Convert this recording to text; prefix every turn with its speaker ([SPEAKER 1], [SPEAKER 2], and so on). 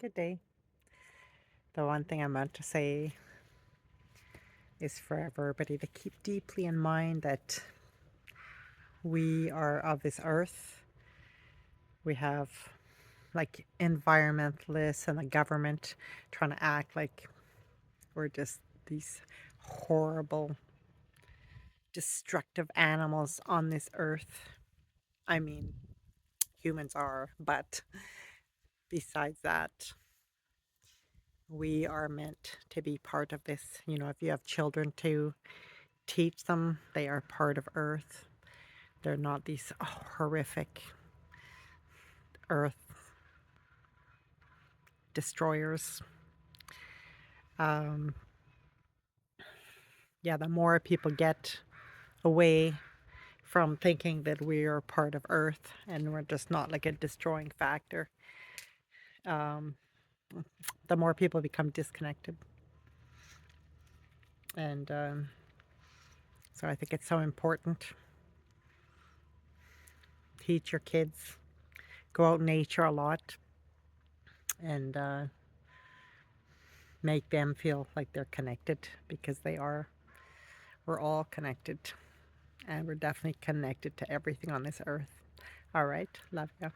[SPEAKER 1] good day. The one thing I meant to say is for everybody to keep deeply in mind that we are of this earth. We have like environmentalists and the government trying to act like we're just these horrible, destructive animals on this earth. I mean, humans are, but besides that, we are meant to be part of this. If you have children to teach them, they are part of earth. They're not these horrific earth destroyers. Um, yeah, the more people get away from thinking that we are part of earth and we're just not like a destroying factor, um, the more people become disconnected. And so I think it's so important. Teach your kids, go out in nature a lot, and make them feel like they're connected because they are. We're all connected, and we're definitely connected to everything on this earth. All right. Love you.